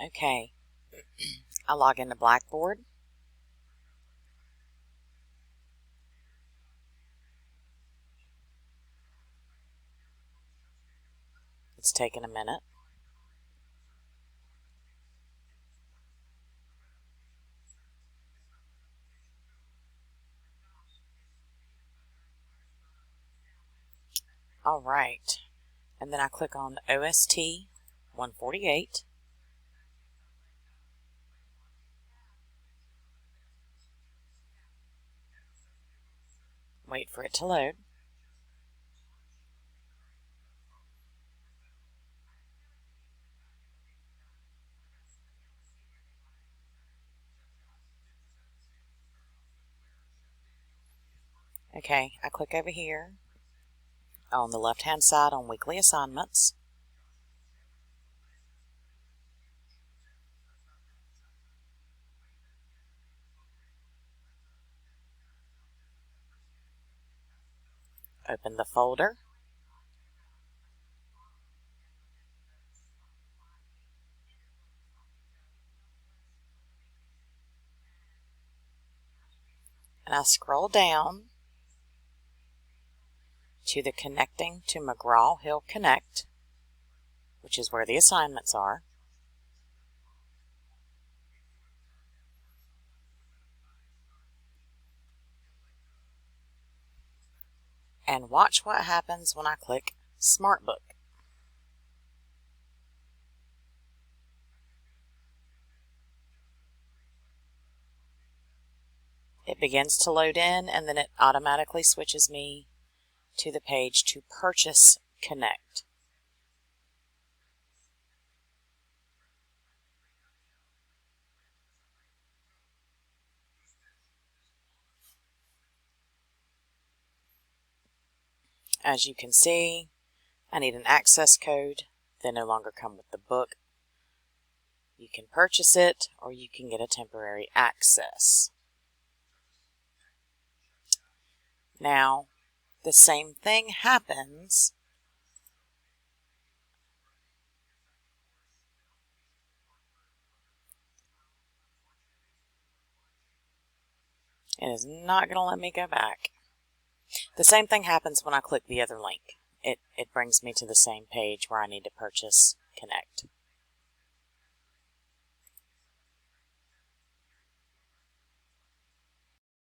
Okay, I log into Blackboard. It's taken a minute. All right, and then I click on OST 148. Wait for it to load. Okay, I click over here on the left hand side on weekly assignments. Open the folder. And I scroll down to the Connecting to McGraw-Hill Connect, which is where the assignments are. And watch what happens when I click SmartBook. It begins to load in, and then it automatically switches me to the page to purchase Connect. As you can see, I need an access code. They no longer come with the book. You can purchase it, or you can get a temporary access. Now, the same thing happens and is not going to let me go back. The same thing happens when I click the other link. It brings me to the same page where I need to purchase Connect.